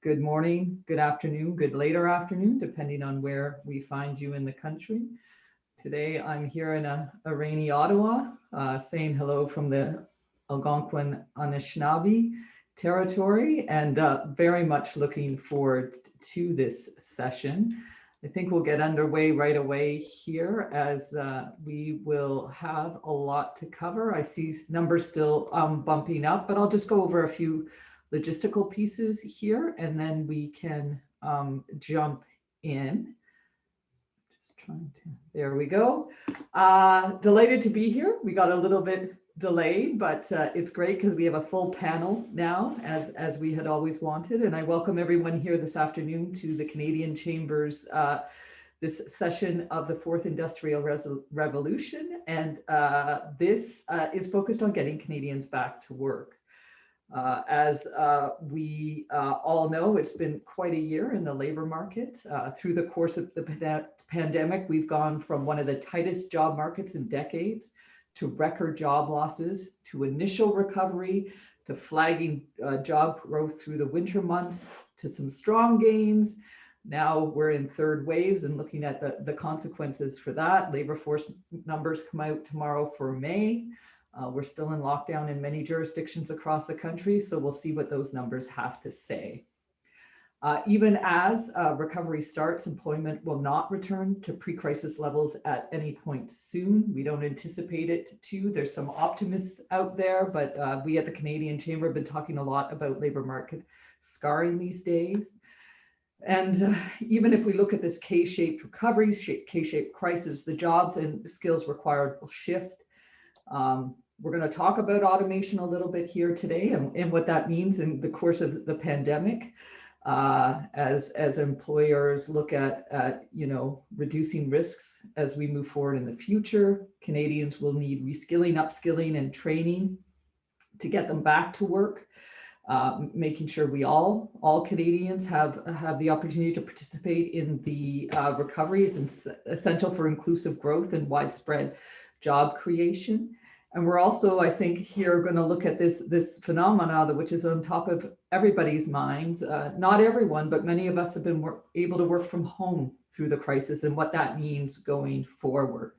good morning, good afternoon, good later afternoon, depending on where we find you in the country. Today, I'm here in a rainy Ottawa, saying hello from the Algonquin Anishinaabe territory, and very much looking forward to this session. I think we'll get underway right away here as we will have a lot to cover. I see numbers still bumping up, but I'll just go over a few logistical pieces here and then we can jump in. Just trying to, there we go. Delighted to be here. We got a little bit delayed, but it's great because we have a full panel now as we had always wanted. And I welcome everyone here this afternoon to the Canadian Chamber's this session of the Fourth Industrial Revolution. And this is focused on getting Canadians back to work. As we all know, it's been quite a year in the labor market. Through the course of the pandemic, we've gone from one of the tightest job markets in decades to record job losses, to initial recovery, to flagging job growth through the winter months, to some strong gains. Now we're in third waves and looking at the consequences for that. Labor force numbers come out tomorrow for May. We're still in lockdown in many jurisdictions across the country, so we'll see what those numbers have to say. Even as recovery starts, employment will not return to pre-crisis levels at any point soon. We don't anticipate it to. There's some optimists out there, but we at the Canadian Chamber have been talking a lot about labor market scarring these days. And even if we look at this K-shaped recovery, K-shaped crisis, the jobs and skills required will shift. We're going to talk about automation a little bit here today and what that means in the course of the pandemic as employers look at reducing risks as we move forward in the future. Canadians will need reskilling, upskilling, and training to get them back to work, making sure we all Canadians have the opportunity to participate in the recovery is essential for inclusive growth and widespread job creation. And we're also, I think, here going to look at this phenomena, which is on top of everybody's minds. Not everyone, but many of us have been able to work from home through the crisis and what that means going forward.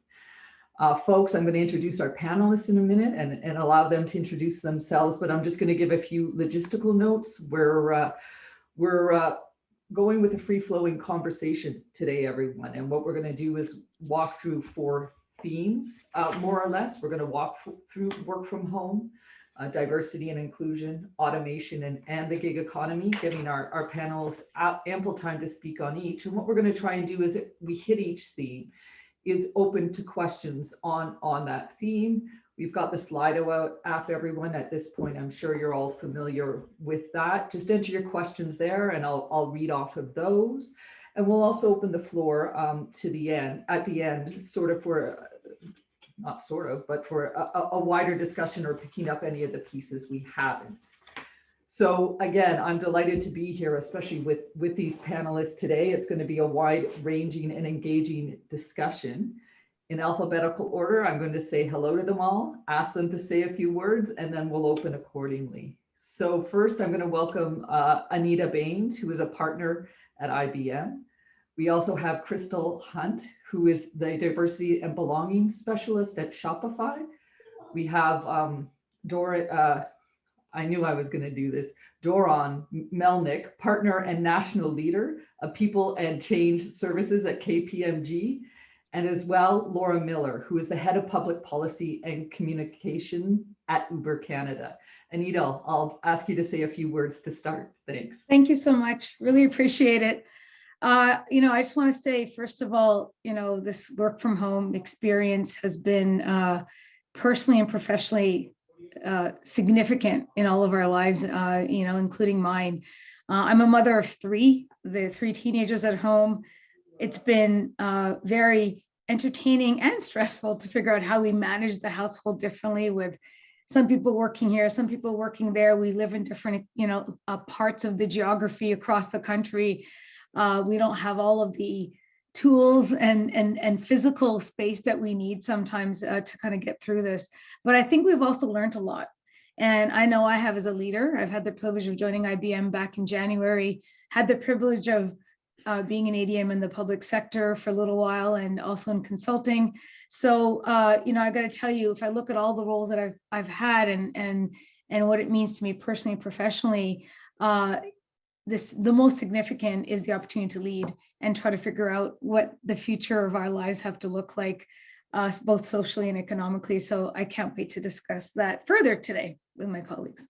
Folks, I'm going to introduce our panelists in a minute and allow them to introduce themselves, but I'm just going to give a few logistical notes. We're going with a free-flowing conversation today, everyone. And what we're going to do is walk through 4 themes, more or less. We're going to walk through work from home, diversity and inclusion, automation, and the gig economy, giving our panelists ample time to speak on each. And what we're going to try and do is we hit each theme is open to questions on that theme. We've got the Slido app, everyone. At this point, I'm sure you're all familiar with that. Just enter your questions there and I'll read off of those. And we'll also open the floor to the end, at the end, sort of for, not sort of, but for a wider discussion or picking up any of the pieces we haven't. So again, I'm delighted to be here, especially with these panelists today. It's going to be a wide-ranging and engaging discussion. In alphabetical order, I'm going to say hello to them all, ask them to say a few words, and then we'll open accordingly. So first, I'm going to welcome Anita Baines, who is a partner at IBM. We also have Crystal Hunt, who is the diversity and belonging specialist at Shopify. We have I knew I was going to do this, Duron Melnick, partner and national leader of people and change services at KPMG, and as well, Laura Miller, who is the head of public policy and communication at Uber Canada. Anita, I'll ask you to say a few words to start. Thanks. Thank you so much. Really appreciate it. I just want to say, first of all, this work from home experience has been personally and professionally significant in all of our lives, including mine. I'm a mother of 3, the 3 teenagers at home. It's been very entertaining and stressful to figure out how we manage the household differently, with some people working here, some people working there. We live in different, parts of the geography across the country. We don't have all of the tools and physical space that we need sometimes to kind of get through this. But I think we've also learned a lot. And I know I have as a leader. I've had the privilege of joining IBM back in January, had the privilege of being an ADM in the public sector for a little while and also in consulting. So, you know, I got to tell you, if I look at all the roles that I've had and what it means to me personally and professionally, the most significant is the opportunity to lead and try to figure out what the future of our lives have to look like, both socially and economically. So I can't wait to discuss that further today with my colleagues.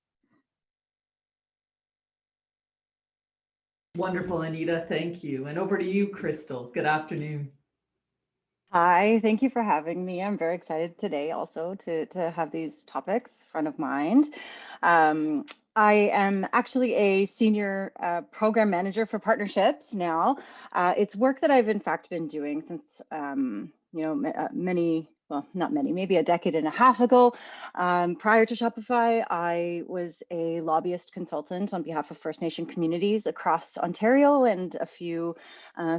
Wonderful, Anita. Thank you. And over to you, Crystal. Good afternoon. Hi, thank you for having me. I'm very excited today also to have these topics front of mind. I am actually a senior program manager for partnerships now. It's work that I've in fact been doing since, maybe a decade and a half ago. Prior to Shopify, I was a lobbyist consultant on behalf of First Nation communities across Ontario and a few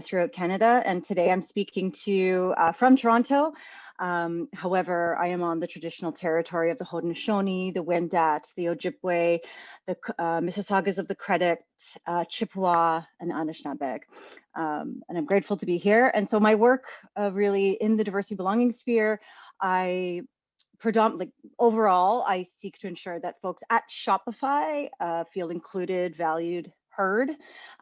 throughout Canada. And today I'm speaking to you from Toronto. However, I am on the traditional territory of the Haudenosaunee, the Wendat, the Ojibwe, the Mississaugas of the Credit, Chippewa, and Anishinaabeg. And I'm grateful to be here. And so my work really in the diversity belonging sphere, I predominantly, overall, I seek to ensure that folks at Shopify feel included, valued, heard,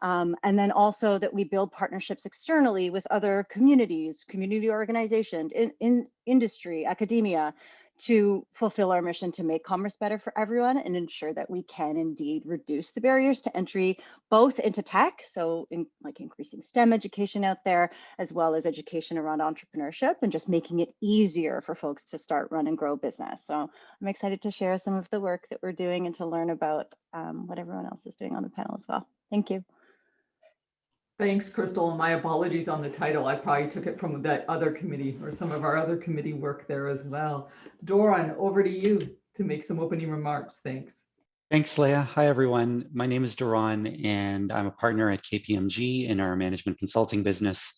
and then also that we build partnerships externally with other communities, community organizations, in industry, academia, to fulfill our mission to make commerce better for everyone and ensure that we can indeed reduce the barriers to entry, both into tech, so like increasing STEM education out there, as well as education around entrepreneurship and just making it easier for folks to start, run, and grow business. So I'm excited to share some of the work that we're doing and to learn about what everyone else is doing on the panel as well. Thank you. Thanks, Crystal. And my apologies on the title. I probably took it from that other committee or some of our other committee work there as well. Duron, over to you to make some opening remarks. Thanks. Thanks, Leah. Hi, everyone. My name is Duron, and I'm a partner at KPMG in our management consulting business.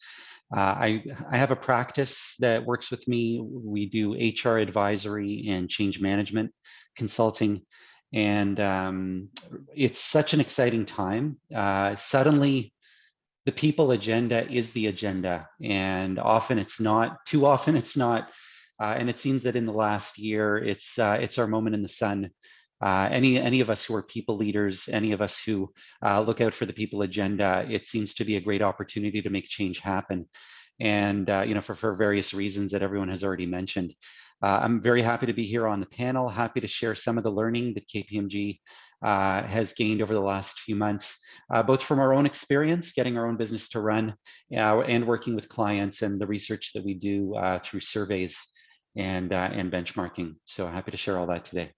I have a practice that works with me. We do HR advisory and change management consulting. And it's such an exciting time. Suddenly, the people agenda is the agenda, and often it's not. Too often it's not. And it seems that in the last year, it's our moment in the sun. Any of us who are people leaders, any of us who look out for the people agenda, it seems to be a great opportunity to make change happen. And for various reasons that everyone has already mentioned. I'm very happy to be here on the panel, happy to share some of the learning that KPMG has gained over the last few months, both from our own experience, getting our own business to run, and working with clients and the research that we do through surveys and benchmarking. So happy to share all that today.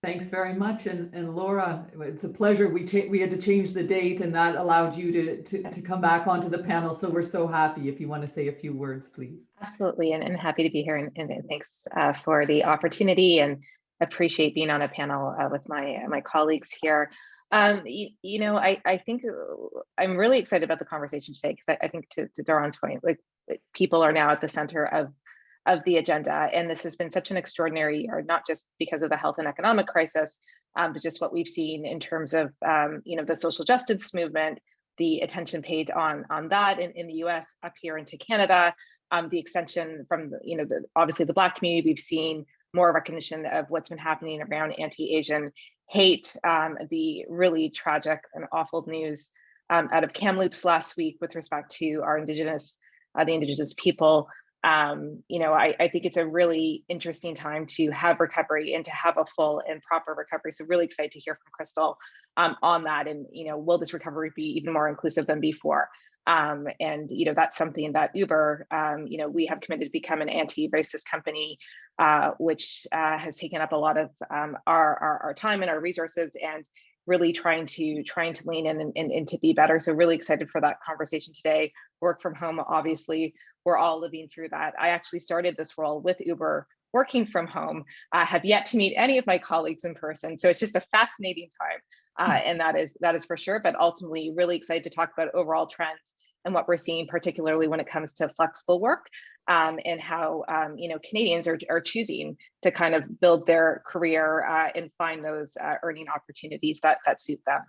Thanks very much. And Laura, it's a pleasure. We had to change the date, and that allowed you to come back onto the panel. So we're so happy. If you want to say a few words, please. Absolutely, and happy to be here. And thanks for the opportunity, and appreciate being on a panel with my colleagues here. I think I'm really excited about the conversation today, because I think to Duron's point, like people are now at the center of the agenda. And this has been such an extraordinary year, not just because of the health and economic crisis, but just what we've seen in terms of, the social justice movement, the attention paid on that in the US, up here into Canada, the extension from, obviously the Black community. We've seen more recognition of what's been happening around anti-Asian hate, the really tragic and awful news out of Kamloops last week with respect to our the Indigenous people. I think it's a really interesting time to have recovery and to have a full and proper recovery. So really excited to hear from Crystal on that. And, will this recovery be even more inclusive than before? That's something that Uber, we have committed to become an anti-racist company, which has taken up a lot of our time and our resources, and really trying to lean in and to be better. So really excited for that conversation today. Work from home, obviously, we're all living through that. I actually started this role with Uber working from home. I have yet to meet any of my colleagues in person. So it's just a fascinating time. And that is for sure, but ultimately really excited to talk about overall trends and what we're seeing, particularly when it comes to flexible work, and how Canadians are choosing to kind of build their career and find those earning opportunities that suit them.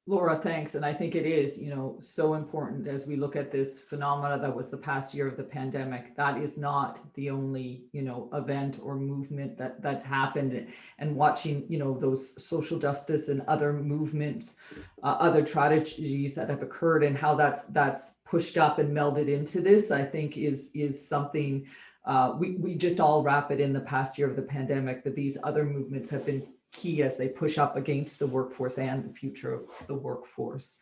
Laura, thanks. And I think it is, so important as we look at this phenomena that was the past year of the pandemic. That is not the only, event or movement that's happened. And watching, those social justice and other movements, other strategies that have occurred, and how that's pushed up and melded into this, I think is something we just all wrap it in the past year of the pandemic, but these other movements have been key as they push up against the workforce and the future of the workforce.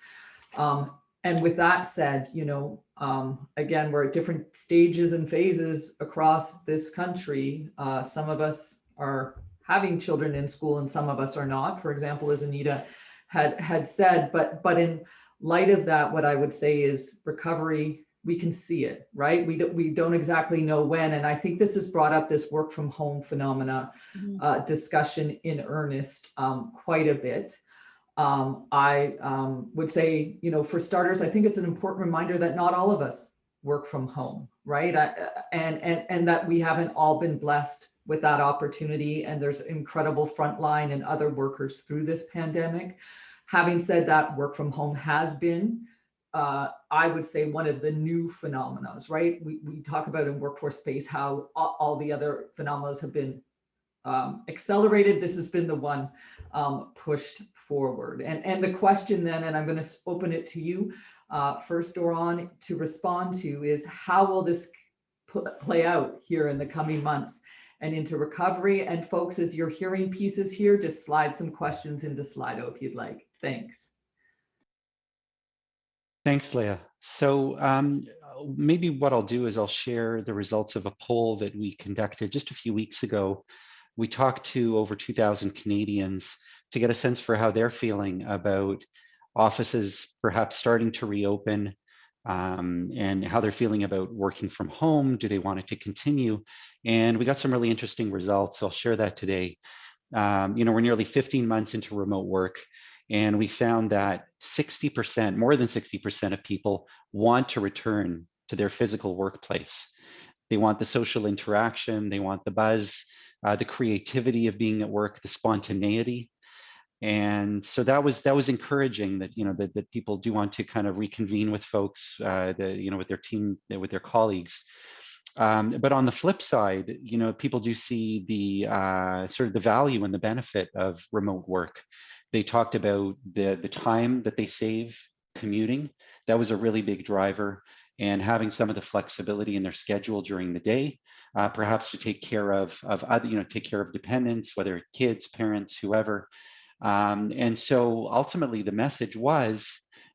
And with that said, again, we're at different stages and phases across this country. Some of us are having children in school and some of us are not, for example, as Anita had said, but in light of that, what I would say is recovery, we can see it, right? We don't exactly know when. And I think this has brought up this work from home phenomena discussion in earnest quite a bit. I would say, for starters, I think it's an important reminder that not all of us work from home, right? And that we haven't all been blessed with that opportunity. And there's incredible frontline and other workers through this pandemic. Having said that, work from home has been, I would say, one of the new phenomena, right? We talk about in workforce space how all the other phenomena have been accelerated. This has been the one pushed forward. And the question then, and I'm going to open it to you first, Duron, to respond to, is how will this play out here in the coming months and into recovery? And folks, as you're hearing pieces here, just slide some questions into Slido if you'd like. Thanks. Thanks, Leah. So maybe what I'll do is I'll share the results of a poll that we conducted just a few weeks ago. We talked to over 2,000 Canadians to get a sense for how they're feeling about offices perhaps starting to reopen, and how they're feeling about working from home. Do they want it to continue? And we got some really interesting results. I'll share that today. We're nearly 15 months into remote work, and we found that 60%, more than 60% of people want to return to their physical workplace. They want the social interaction, they want the buzz, the creativity of being at work, the spontaneity. And so that was encouraging that, that people do want to kind of reconvene with folks, with their team, with their colleagues. But on the flip side, people do see the sort of the value and the benefit of remote work. They talked about the time that they save commuting. That was a really big driver, and having some of the flexibility in their schedule during the day, perhaps to take care of other, take care of dependents, whether kids, parents, whoever. And so ultimately the message was,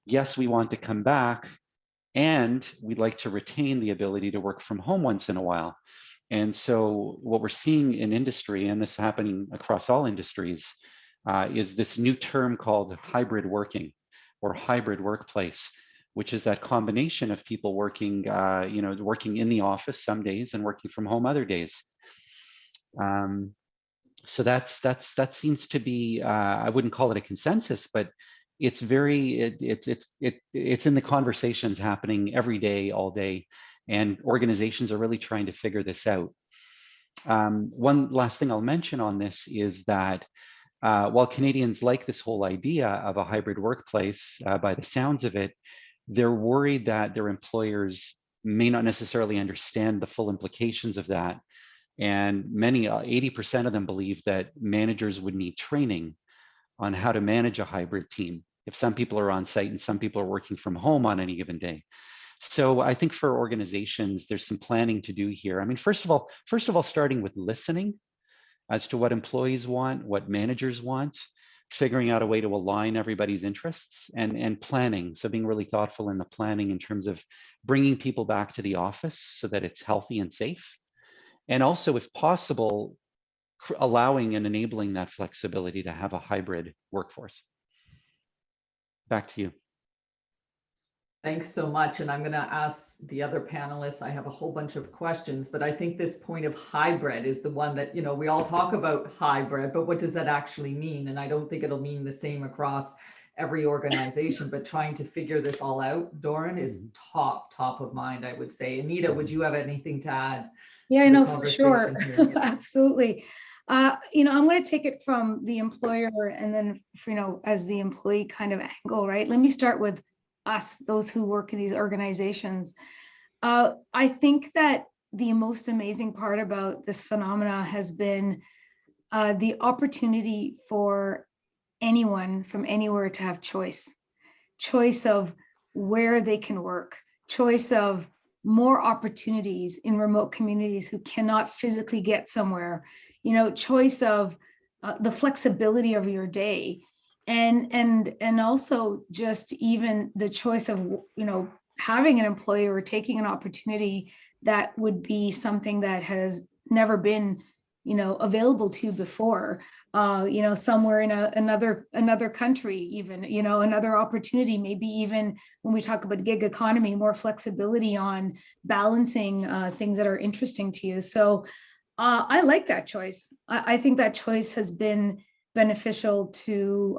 yes, we want to come back, and we'd like to retain the ability to work from home once in a while. And so what we're seeing in industry, and this is happening across all industries, is this new term called hybrid working or hybrid workplace, which is that combination of people working, working in the office some days and working from home other days. So that seems to be, I wouldn't call it a consensus, but it's it's in the conversations happening every day, all day, and organizations are really trying to figure this out. One last thing I'll mention on this is that while Canadians like this whole idea of a hybrid workplace, by the sounds of it, they're worried that their employers may not necessarily understand the full implications of that. And many, 80% of them believe that managers would need training on how to manage a hybrid team if some people are on site and some people are working from home on any given day. So I think for organizations, there's some planning to do here. I mean, first of all, starting with listening as to what employees want, what managers want, figuring out a way to align everybody's interests, and planning. So being really thoughtful in the planning in terms of bringing people back to the office so that it's healthy and safe. And also, if possible, allowing and enabling that flexibility to have a hybrid workforce. Back to you. Thanks so much. And I'm going to ask the other panelists, I have a whole bunch of questions, but I think this point of hybrid is the one that, we all talk about hybrid, but what does that actually mean? And I don't think it'll mean the same across every organization, but trying to figure this all out, Duron, is top of mind, I would say. Anita, would you have anything to add Yeah, to I the know for sure. conversation here? Absolutely. I'm going to take it from the employer and then, as the employee kind of angle, right? Let me start with us, those who work in these organizations. I think that the most amazing part about this phenomena has been the opportunity for anyone from anywhere to have choice of where they can work, choice of more opportunities in remote communities who cannot physically get somewhere, choice of the flexibility of your day, and also just even the choice of having an employer or taking an opportunity that would be something that has never been available to before, somewhere in another country, even, another opportunity, maybe even when we talk about gig economy, more flexibility on balancing things that are interesting to you. So I like that choice. I think that choice has been beneficial to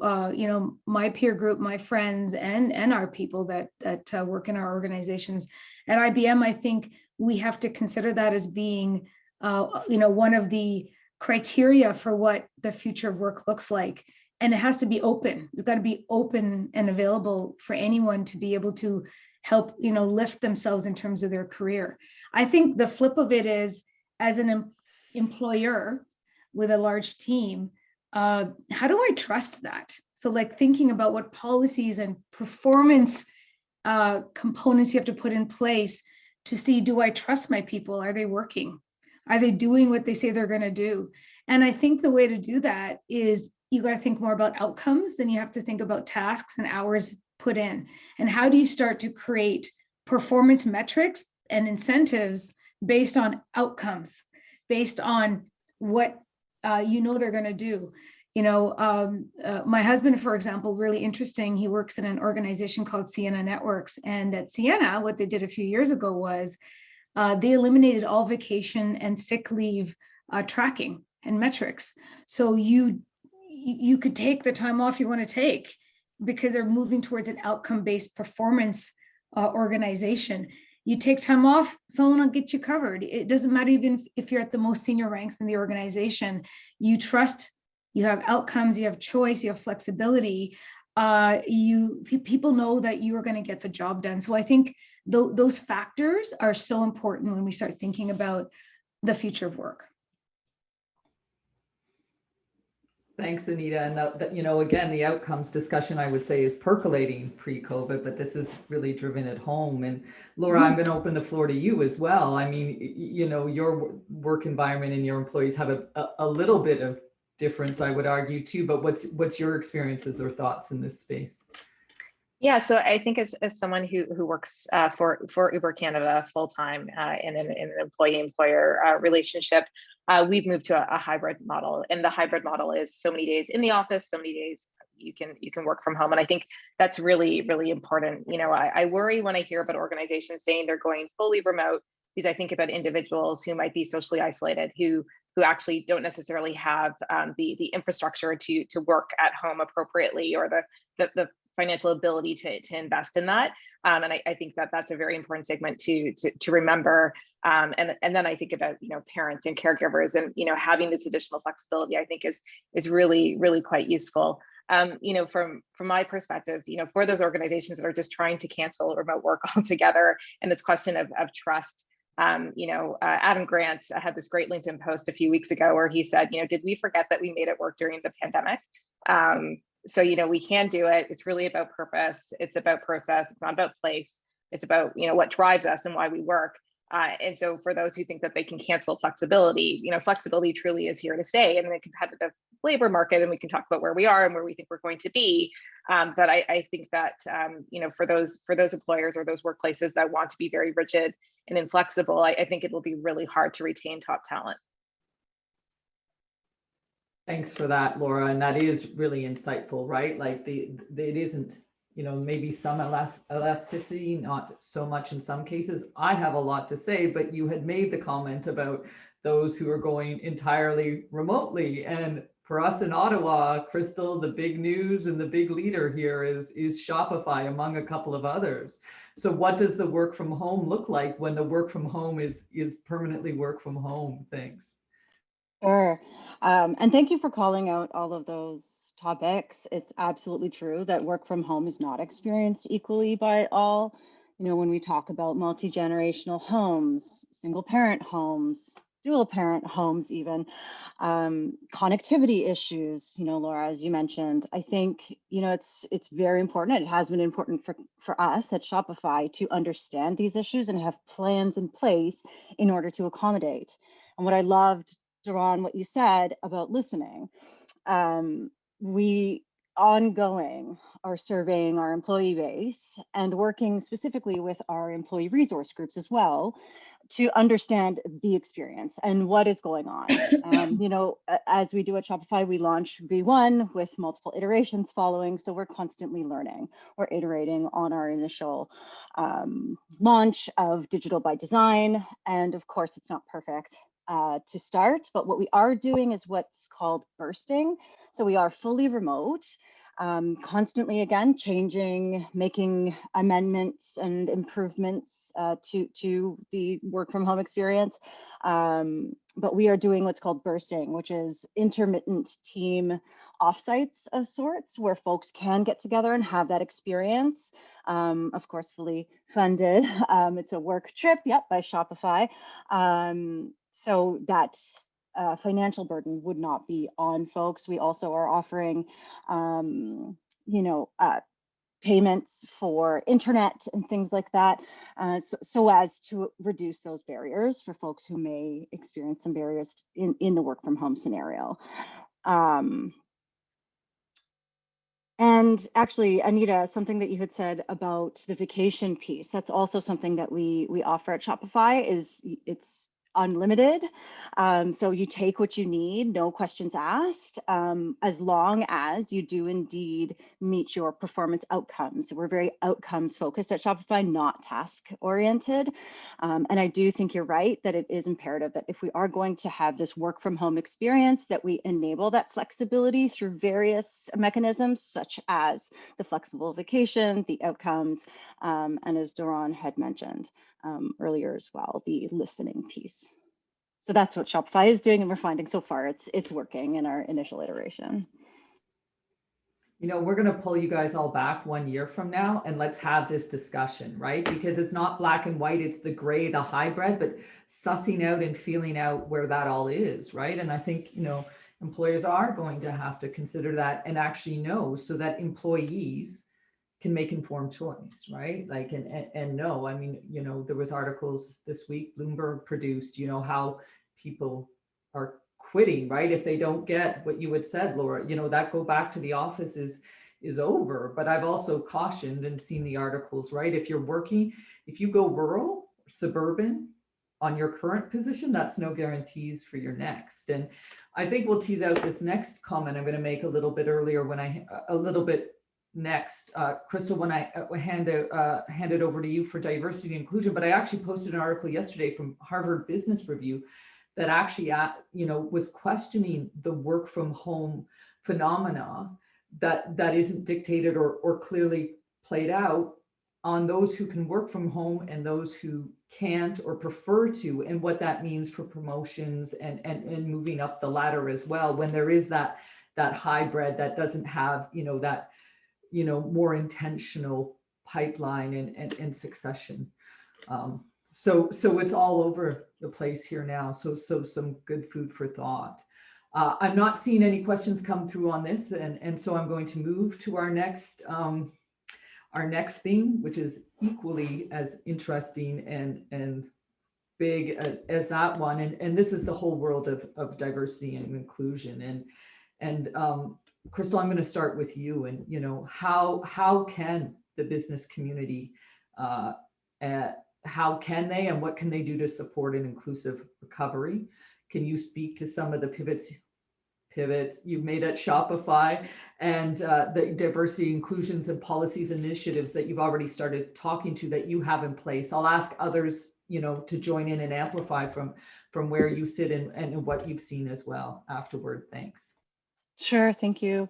my peer group, my friends, and our people that work in our organizations. At IBM, I think we have to consider that as being one of the criteria for what the future of work looks like. And it has to be open. It's got to be open and available for anyone to be able to help, lift themselves in terms of their career. I think the flip of it is, as an employer with a large team, how do I trust that? So like thinking about what policies and performance components you have to put in place to see, do I trust my people? Are they working? Are they doing what they say they're going to do? And I think the way to do that is you got to think more about outcomes than you have to think about tasks and hours put in. And how do you start to create performance metrics and incentives based on outcomes, based on what they're going to do? My husband, for example, really interesting. He works in an organization called Sienna Networks. And at Sienna, what they did a few years ago was they eliminated all vacation and sick leave tracking and metrics. So you could take the time off you want to take because they're moving towards an outcome-based performance organization. You take time off, someone will get you covered. It doesn't matter even if you're at the most senior ranks in the organization. You trust, you have outcomes, you have choice, you have flexibility. People know that you are going to get the job done. So I think those factors are so important when we start thinking about the future of work. Thanks, Anita. And again, the outcomes discussion, I would say, is percolating pre-COVID, but this is really driven at home. And Laura, I'm going to open the floor to you as well. I mean, your work environment and your employees have a little bit of difference, I would argue too, but what's your experiences or thoughts in this space? Yeah, so I think as someone who works for Uber Canada full time in an employee-employer relationship, we've moved to a hybrid model, and the hybrid model is so many days in the office, so many days you can work from home, and I think that's really, really important. I worry when I hear about organizations saying they're going fully remote, because I think about individuals who might be socially isolated, who actually don't necessarily have the infrastructure to work at home appropriately, or the financial ability to invest in that. And I think that's a very important segment to remember. And then I think about, parents and caregivers, and, having this additional flexibility, I think is really, really quite useful. From my perspective, for those organizations that are just trying to cancel remote work altogether, and this question of trust, Adam Grant had this great LinkedIn post a few weeks ago where he said, did we forget that we made it work during the pandemic? So, we can do it. It's really about purpose. It's about process. It's not about place. It's about, what drives us and why we work. And so for those who think that they can cancel flexibility, flexibility truly is here to stay in a competitive labor market. And we can talk about where we are and where we think we're going to be. But I think that, for those employers or those workplaces that want to be very rigid and inflexible, I think it will be really hard to retain top talent. Thanks for that, Laura. And that is really insightful, right? Like it isn't, maybe some elasticity, not so much in some cases. I have a lot to say, but you had made the comment about those who are going entirely remotely. And for us in Ottawa, Crystal, the big news and the big leader here is Shopify, among a couple of others. So what does the work from home look like when the work from home is permanently work from home things? Sure. And thank you for calling out all of those topics. It's absolutely true that work from home is not experienced equally by all. You know, when we talk about multi-generational homes, single parent homes, dual parent homes, even connectivity issues, you know, Laura, as you mentioned, I think, you know, it's very important. It has been important for us at Shopify to understand these issues and have plans in place in order to accommodate. And what I loved, Duron, what you said about listening. We ongoing are surveying our employee base and working specifically with our employee resource groups as well to understand the experience and what is going on. You know, as we do at Shopify, we launch V1 with multiple iterations following, so we're constantly learning. We're iterating on our initial launch of Digital by Design, and of course, it's not perfect to start, but what we are doing is what's called bursting. So we are fully remote, constantly again, changing, making amendments and improvements to the work from home experience. But we are doing what's called bursting, which is intermittent team offsites of sorts where folks can get together and have that experience. Of course, fully funded. It's a work trip, yep, by Shopify. So that financial burden would not be on folks. We also are offering, you know, payments for internet and things like that, so as to reduce those barriers for folks who may experience some barriers in the work from home scenario. And actually, Anita, something that you had said about the vacation piece, that's also something that we offer at Shopify. Is it's unlimited. So you take what you need, no questions asked, as long as you do indeed meet your performance outcomes. We're very outcomes focused at Shopify, not task oriented. And I do think you're right that it is imperative that if we are going to have this work from home experience, that we enable that flexibility through various mechanisms, such as the flexible vacation, the outcomes, and as Duron had mentioned earlier as well, the listening piece. So that's what Shopify is doing, and we're finding so far it's working in our initial iteration. You know, we're going to pull you guys all back 1 year from now and let's have this discussion, right? Because it's not black and white, it's the gray, the hybrid, but sussing out and feeling out where that all is, right? And I think, you know, employers are going to have to consider that and actually know so that employees can make informed choice, right? Like, and no, I mean, you know, there was articles this week, Bloomberg produced, you know, how people are quitting, right? If they don't get what you had said, Laura, you know, that go back to the office is over. But I've also cautioned and seen the articles, right? If you're working, if you go rural, suburban on your current position, that's no guarantees for your next. And I think we'll tease out this next comment I'm going to make a little bit earlier when next, Crystal, when I hand it over to you for diversity and inclusion, but I actually posted an article yesterday from Harvard Business Review that actually, you know, was questioning the work from home phenomena that isn't dictated or clearly played out on those who can work from home and those who can't or prefer to, and what that means for promotions and moving up the ladder as well, when there is that hybrid that doesn't have, you know, that, you know, more intentional pipeline and succession. So it's all over the place here now. So some good food for thought. I'm not seeing any questions come through on this, and so I'm going to move to our next theme, which is equally as interesting and big as that one. And this is the whole world of diversity and inclusion. And Crystal, I'm going to start with you. And, you know, how can the business community, how can they and what can they do to support an inclusive recovery? Can you speak to some of the pivots you've made at Shopify and the diversity, inclusions, and policies initiatives that you've already started talking to that you have in place? I'll ask others, you know, to join in and amplify from where you sit and what you've seen as well afterward. Thanks. Sure, thank you.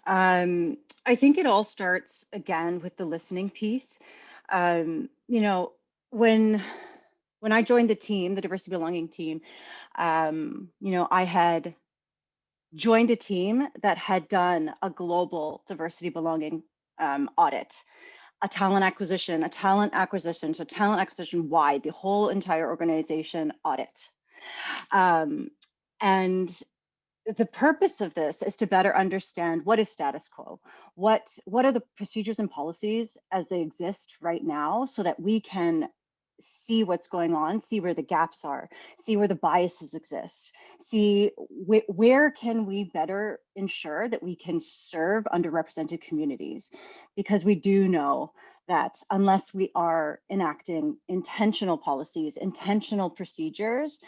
I think it all starts again with the listening piece. You know, when I joined the team, the diversity belonging team, you know, I had joined a team that had done a global diversity belonging audit, so talent acquisition wide, the whole entire organization audit. And the purpose of this is to better understand what is status quo, what are the procedures and policies as they exist right now, so that we can see what's going on, see where the gaps are, see where the biases exist, see where can we better ensure that we can serve underrepresented communities, because we do know that unless we are enacting intentional policies, intentional procedures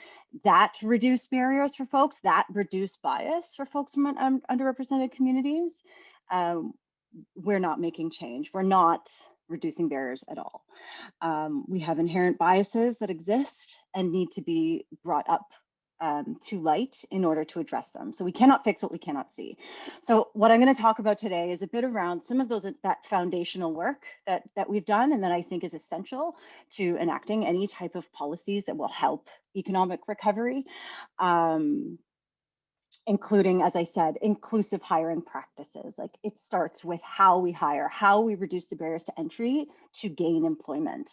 that reduce barriers for folks, that reduce bias for folks from underrepresented communities, we're not making change. We're not reducing barriers at all. We have inherent biases that exist and need to be brought up to light in order to address them. So we cannot fix what we cannot see. So what I'm going to talk about today is a bit around some of that foundational work that we've done and that I think is essential to enacting any type of policies that will help economic recovery, including, as I said, inclusive hiring practices. Like, it starts with how we hire, how we reduce the barriers to entry to gain employment.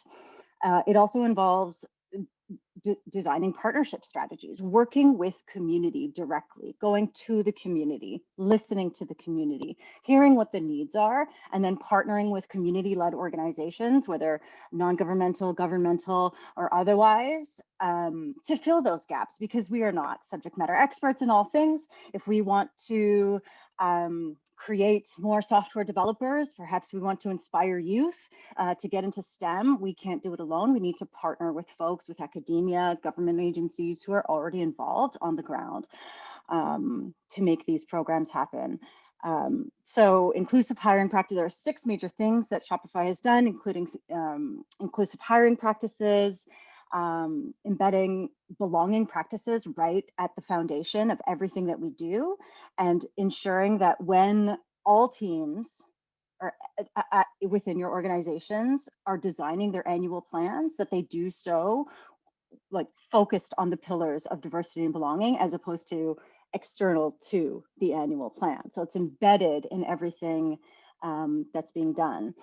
It also involves designing partnership strategies, working with community directly, going to the community, listening to the community, hearing what the needs are, and then partnering with community-led organizations, whether non-governmental, governmental, or otherwise, to fill those gaps, because we are not subject matter experts in all things. If we want to create more software developers, perhaps we want to inspire youth to get into STEM, we can't do it alone. We need to partner with folks, with academia, government agencies who are already involved on the ground to make these programs happen. So inclusive hiring practice, there are 6 major things that Shopify has done, including inclusive hiring practices, embedding belonging practices right at the foundation of everything that we do, and ensuring that when all teams or within your organizations are designing their annual plans, that they do so like focused on the pillars of diversity and belonging, as opposed to external to the annual plan. So it's embedded in everything that's being done.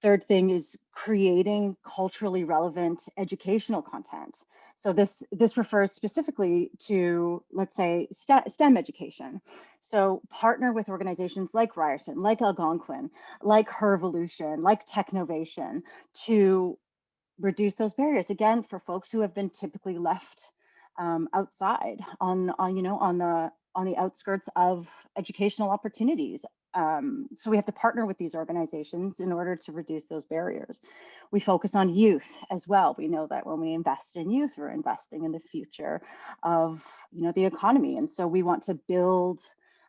Third thing is creating culturally relevant educational content. So this refers specifically to, let's say, STEM education. So partner with organizations like Ryerson, like Algonquin, like Hervolution, like Technovation, to reduce those barriers, again, for folks who have been typically left outside on the outskirts of educational opportunities. So we have to partner with these organizations in order to reduce those barriers. We focus on youth as well. We know that when we invest in youth, we're investing in the future of the economy. And so we want to build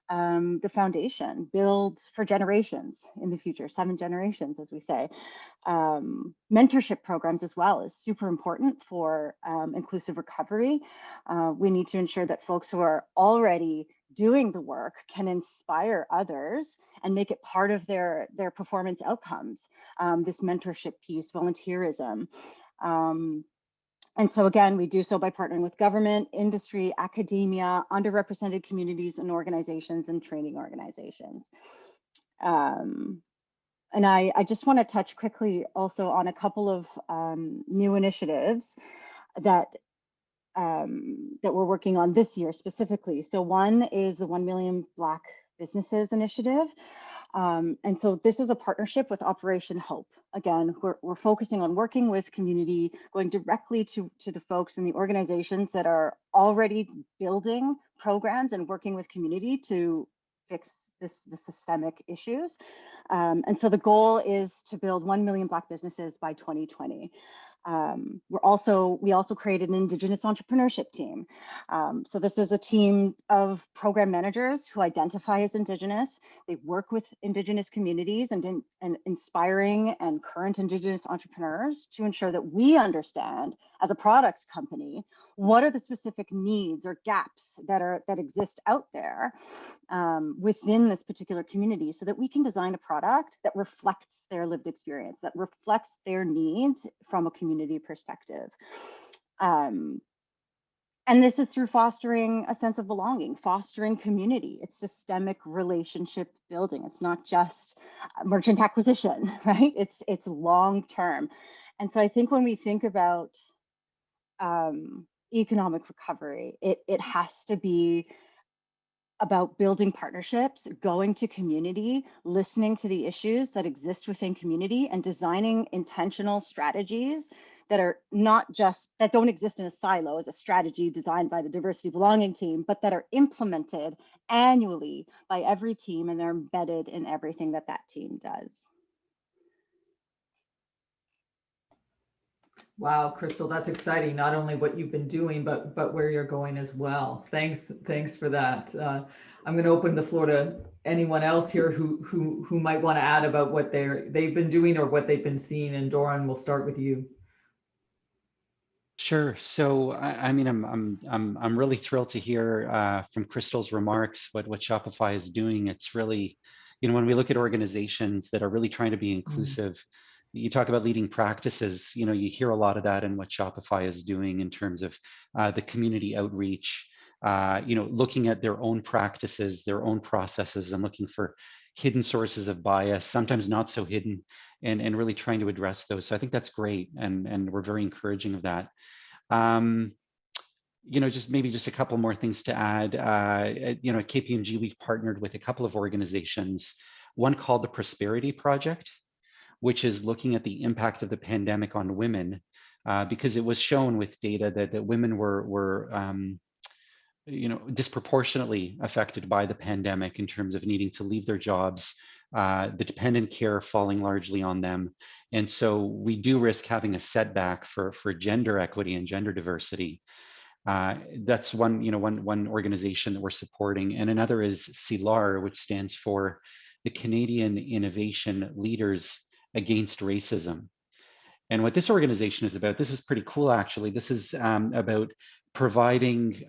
the foundation, build for generations in the future, 7 generations, as we say. Mentorship programs as well is super important for inclusive recovery. We need to ensure that folks who are already doing the work can inspire others and make it part of their performance outcomes. This mentorship piece, volunteerism. And so again, we do so by partnering with government, industry, academia, underrepresented communities and organizations, and training organizations. And I just want to touch quickly also on a couple of new initiatives that we're working on this year specifically. So one is the 1 Million Black Businesses Initiative. And so this is a partnership with Operation Hope. Again, we're focusing on working with community, going directly to the folks and the organizations that are already building programs and working with community to fix the systemic issues. And so the goal is to build 1 million Black businesses by 2020. We also created an Indigenous entrepreneurship team. So this is a team of program managers who identify as Indigenous. They work with Indigenous communities and inspiring and current Indigenous entrepreneurs to ensure that we understand, as a product company, what are the specific needs or gaps that exist out there within this particular community, so that we can design a product that reflects their lived experience, that reflects their needs from a community perspective. And this is through fostering a sense of belonging, fostering community. It's systemic relationship building. It's not just merchant acquisition, right? It's long term. And so I think when we think about economic recovery, it has to be about building partnerships, going to community, listening to the issues that exist within community, and designing intentional strategies that are not just, that don't exist in a silo as a strategy designed by the diversity belonging team, but that are implemented annually by every team, and they're embedded in everything that that team does. Wow, Crystal, that's exciting. Not only what you've been doing, but where you're going as well. Thanks for that. I'm going to open the floor to anyone else here who might want to add about what they've been doing or what they've been seeing. And Duron, we'll start with you. Sure. So, I mean, I'm really thrilled to hear from Crystal's remarks what Shopify is doing. It's really, you know, when we look at organizations that are really trying to be inclusive, you talk about leading practices. You know, you hear a lot of that in what Shopify is doing in terms of the community outreach. You know, looking at their own practices, their own processes, and looking for hidden sources of bias, sometimes not so hidden, and really trying to address those. So I think that's great, and we're very encouraging of that. You know, maybe just a couple more things to add. You know, at KPMG, we've partnered with a couple of organizations, one called the Prosperity Project, which is looking at the impact of the pandemic on women, because it was shown with data that women were you know, disproportionately affected by the pandemic in terms of needing to leave their jobs, the dependent care falling largely on them. And so we do risk having a setback for gender equity and gender diversity. That's one, you know, one organization that we're supporting. And another is CILAR, which stands for the Canadian Innovation Leaders Against Racism. And what this organization is about, this is pretty cool, actually. This is about providing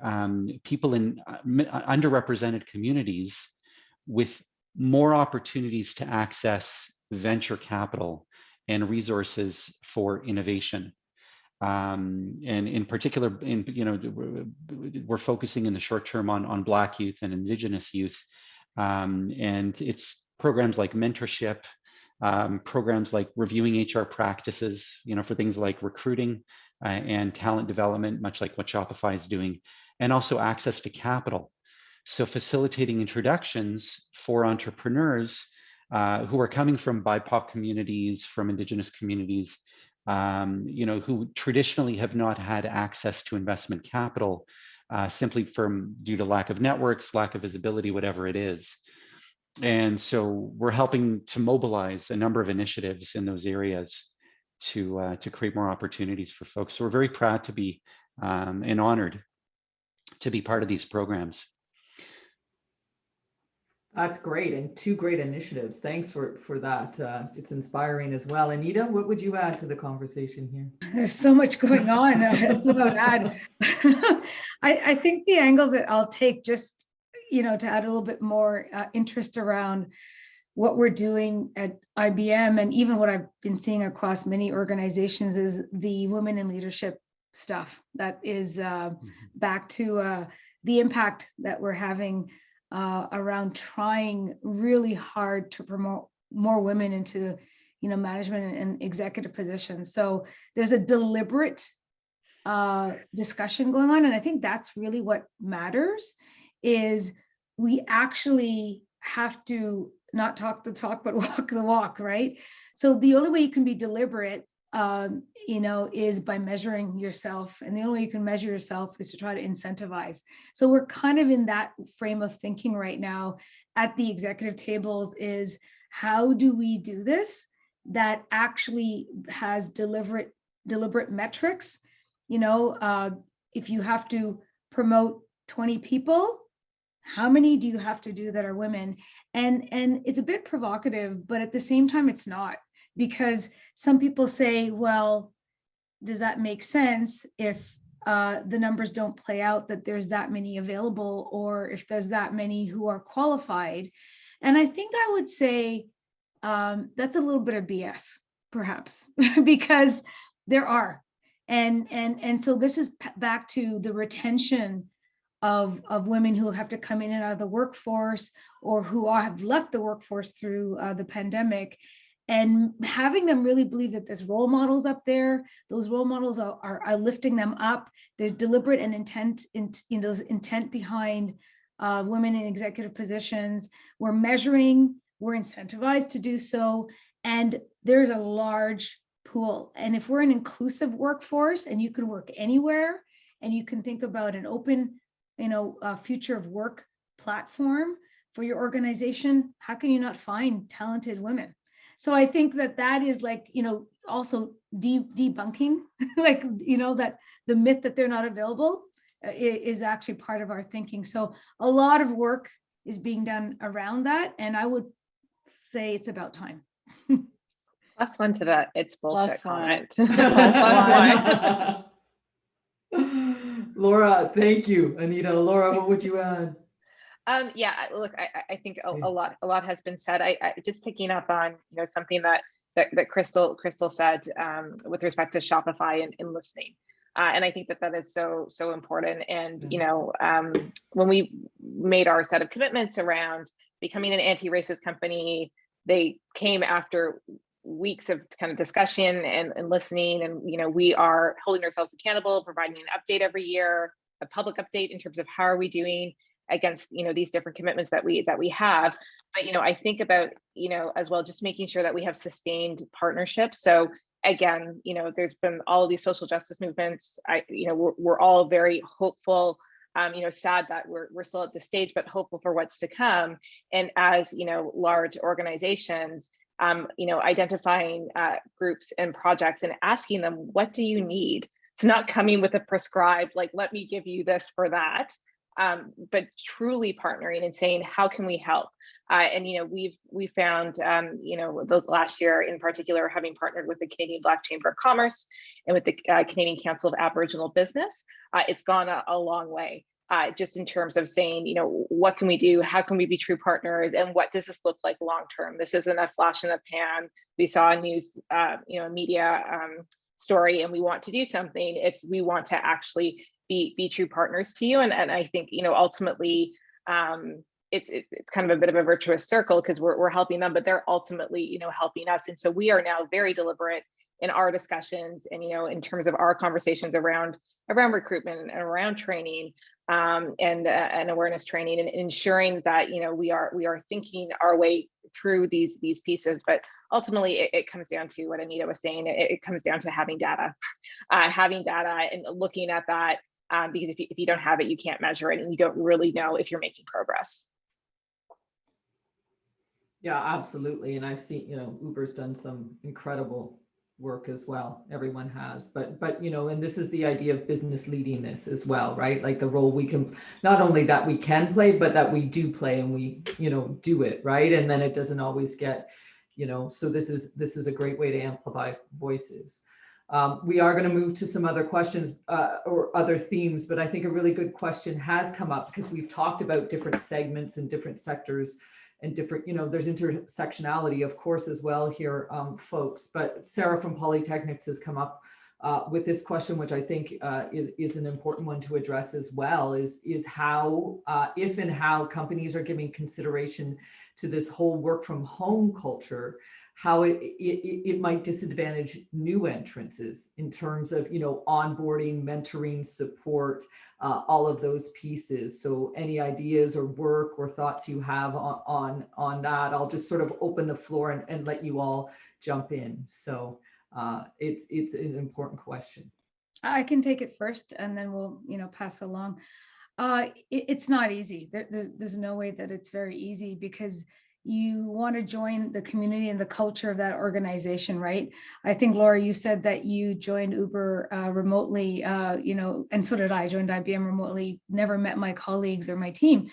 people in underrepresented communities with more opportunities to access venture capital and resources for innovation. And in particular, you know, we're focusing in the short term on Black youth and Indigenous youth. And it's programs like mentorship, programs like reviewing HR practices, you know, for things like recruiting and talent development, much like what Shopify is doing, and also access to capital. So facilitating introductions for entrepreneurs who are coming from BIPOC communities, from Indigenous communities, you know, who traditionally have not had access to investment capital, simply due to lack of networks, lack of visibility, whatever it is. And so we're helping to mobilize a number of initiatives in those areas to create more opportunities for folks. So we're very proud to be and honored to be part of these programs. That's great, and two great initiatives. Thanks for that. It's inspiring as well. Anita, what would you add to the conversation here? There's so much going on. That's what I would add. I think the angle that I'll take, just, you know, to add a little bit more interest around what we're doing at IBM, and even what I've been seeing across many organizations, is the women in leadership stuff. That is back to the impact that we're having around trying really hard to promote more women into, you know, management and executive positions. So there's a deliberate discussion going on, and I think that's really what matters. Is we actually have to not talk the talk, but walk the walk, right? So the only way you can be deliberate, you know, is by measuring yourself. And the only way you can measure yourself is to try to incentivize. So we're kind of in that frame of thinking right now at the executive tables, is how do we do this that actually has deliberate metrics? You know, if you have to promote 20 people, how many do you have to do that are women? And it's a bit provocative, but at the same time, it's not. Because some people say, well, does that make sense if the numbers don't play out, that there's that many available, or if there's that many who are qualified. And I think I would say that's a little bit of BS, perhaps, because there are. And so this is back to the retention of women who have to come in and out of the workforce, or who have left the workforce through the pandemic, and having them really believe that there's role models up there. Those role models are lifting them up. There's deliberate and intent behind women in executive positions. We're measuring, we're incentivized to do so, and there's a large pool. And if we're an inclusive workforce, and you can work anywhere, and you can think about an open, future of work platform for your organization, how can you not find talented women? So I think that is like, also debunking, like, that the myth that they're not available is actually part of our thinking. So a lot of work is being done around that. And I would say it's about time. Plus one to that, it's bullshit comment. Plus one. Laura, thank you. Anita, Laura, what would you add? Yeah, look, I think a lot has been said. I just picking up on something that Crystal said with respect to Shopify and listening, and I think that is so important. And when we made our set of commitments around becoming an anti-racist company, they came after weeks of kind of discussion and listening, and we are holding ourselves accountable, providing an update every year, a public update in terms of how are we doing against these different commitments that we have. But I think about as well, just making sure that we have sustained partnerships. So again, there's been all of these social justice movements. We're all very hopeful, sad that we're still at this stage, but hopeful for what's to come. And as large organizations, identifying groups and projects and asking them, what do you need? So not coming with a prescribed, like, let me give you this for that, but truly partnering and saying, how can we help? And we've found, the last year in particular, having partnered with the Canadian Black Chamber of Commerce and with the Canadian Council of Aboriginal Business, it's gone a long way. Just in terms of saying, what can we do? How can we be true partners? And what does this look like long term? This isn't a flash in the pan. We saw a news, media story, and we want to do something. We want to actually be true partners to you. And I think, ultimately, it's kind of a bit of a virtuous circle, because we're helping them, but they're ultimately, helping us. And so we are now very deliberate in our discussions and, in terms of our conversations around recruitment and around training, and awareness training, and ensuring that, we are thinking our way through these pieces. But ultimately it comes down to what Anita was saying. It comes down to having data and looking at that, because if you don't have it, you can't measure it, and you don't really know if you're making progress. Yeah, absolutely. And I've seen, Uber's done some incredible work as well. Everyone has, but and this is the idea of business leading this as well, right? Like the role we can, not only that we can play, but that we do play, and we, do it, right? And then it doesn't always get, so this is a great way to amplify voices. We are going to move to some other questions or other themes, but I think a really good question has come up, because we've talked about different segments and different sectors and different, there's intersectionality, of course, as well here, folks. But Sarah from Polytechnics has come up with this question, which I think is an important one to address as well, is how, if and how companies are giving consideration to this whole work from home culture, how it might disadvantage new entrants in terms of, onboarding, mentoring, support, all of those pieces. So any ideas or work or thoughts you have on that, I'll just sort of open the floor and let you all jump in. So it's an important question. I can take it first, and then we'll, pass along. It's not easy. There's no way that it's very easy, because you want to join the community and the culture of that organization, right? I think, Laura, you said that you joined Uber remotely, and so did I. I joined IBM remotely, never met my colleagues or my team.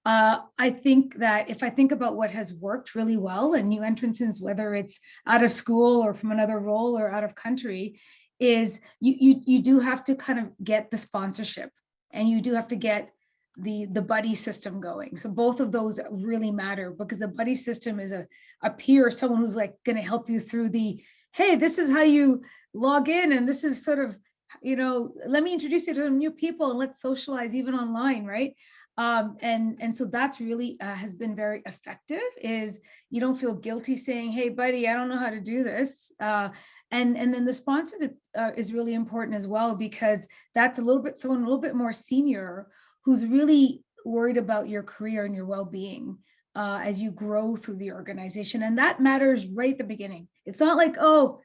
I think that if I think about what has worked really well and new entrants, whether it's out of school or from another role or out of country, is you do have to kind of get the sponsorship, and you do have to get the buddy system going. So both of those really matter, because the buddy system is a peer, someone who's like going to help you through the, hey, this is how you log in, and this is sort of, let me introduce you to some new people and let's socialize even online, right? And so that's really has been very effective, is you don't feel guilty saying, hey buddy, I don't know how to do this. And then the sponsor is really important as well, because that's someone a little bit more senior who's really worried about your career and your well-being as you grow through the organization. And that matters right at the beginning. It's not like, oh,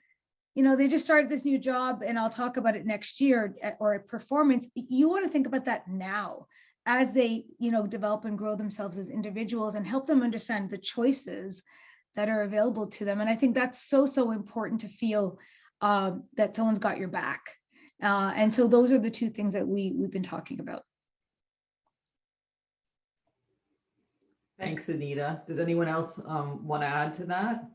they just started this new job and I'll talk about it next year, or at performance. You want to think about that now, as they, develop and grow themselves as individuals, and help them understand the choices that are available to them. And I think that's so important, to feel that someone's got your back. And so those are the two things that we've been talking about. Thanks, Anita. Does anyone else want to add to that?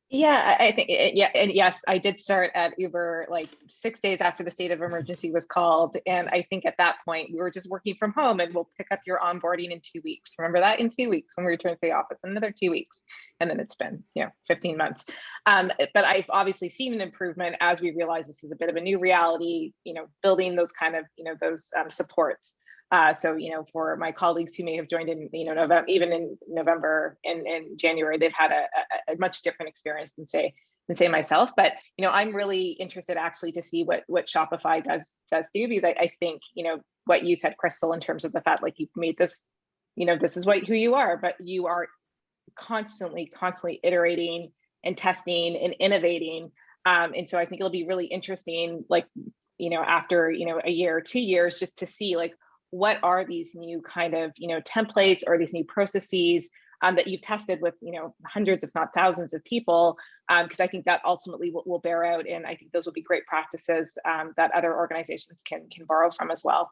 Yeah, I think, yeah, and yes, I did start at Uber like 6 days after the state of emergency was called. And I think at that point we were just working from home, and we'll pick up your onboarding in 2 weeks. Remember that? In 2 weeks when we return to the office, another 2 weeks. And then it's been, 15 months. But I've obviously seen an improvement as we realize this is a bit of a new reality, building those kind of, those supports. So, for my colleagues who may have joined in, November, even in November and January, they've had a much different experience than say myself. But, I'm really interested actually to see what Shopify does do, because I think, what you said, Crystal, in terms of the fact, like, you've made this, this is who you are, but you are constantly iterating and testing and innovating. And so I think it'll be really interesting, like, after, a year or 2 years, just to see, like, what are these new kind of, templates or these new processes that you've tested with, hundreds, if not thousands of people, because I think that ultimately will bear out. And I think those will be great practices that other organizations can borrow from as well.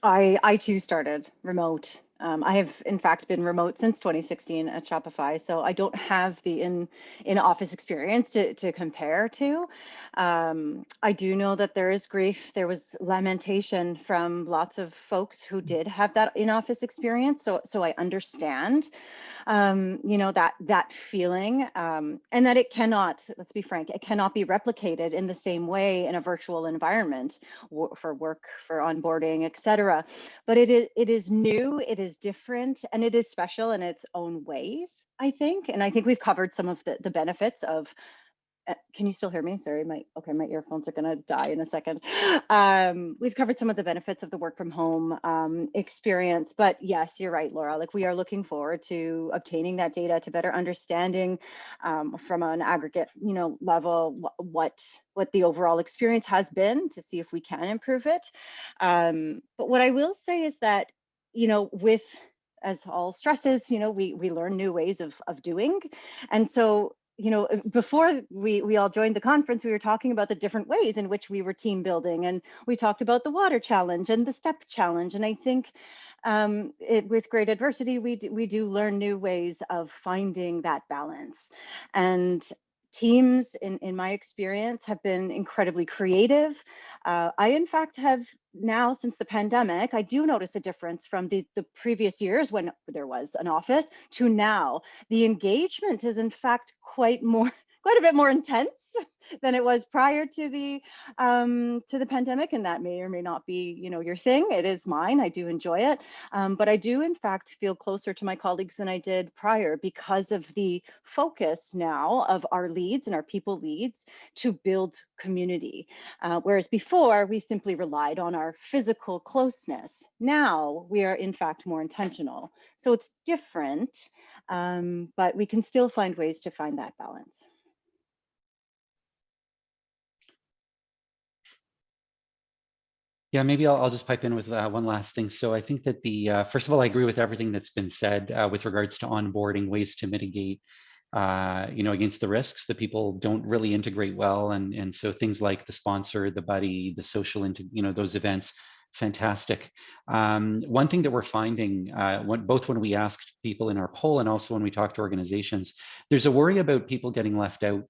I too started remote. I have in fact been remote since 2016 at Shopify, so I don't have the in-office experience to compare to. I do know that there is grief. There was lamentation from lots of folks who did have that in-office experience. So I understand, that feeling, and that it cannot, let's be frank, it cannot be replicated in the same way in a virtual environment for work, for onboarding, etc. But it is new, it is different, and it is special in its own ways, I think. And I think we've covered some of the benefits of, can you still hear me? Sorry, my earphones are gonna die in a second. We've covered some of the benefits of the work from home experience, but yes, you're right, Laura. Like, we are looking forward to obtaining that data, to better understanding from an aggregate, level, what the overall experience has been, to see if we can improve it. But what I will say is that, with, as all stresses, we learn new ways of doing, and so, before we all joined the conference, we were talking about the different ways in which we were team building, and we talked about the water challenge and the step challenge. And I think with great adversity, we do learn new ways of finding that balance. And teams, in my experience, have been incredibly creative. I, in fact, have now, since the pandemic, I do notice a difference from the previous years when there was an office to now. The engagement is, in fact, quite a bit more intense than it was prior to the pandemic, and that may or may not be, your thing. It is mine. I do enjoy it, but I do, in fact, feel closer to my colleagues than I did prior, because of the focus now of our leads and our people leads to build community, whereas before we simply relied on our physical closeness. Now we are, in fact, more intentional. So it's different, but we can still find ways to find that balance. Yeah, maybe I'll just pipe in with one last thing. So I think that first of all, I agree with everything that's been said with regards to onboarding, ways to mitigate, against the risks that people don't really integrate well. And so things like the sponsor, the buddy, the social, those events Fantastic. One thing that we're finding, both when we asked people in our poll and also when we talk to organizations, there's a worry about people getting left out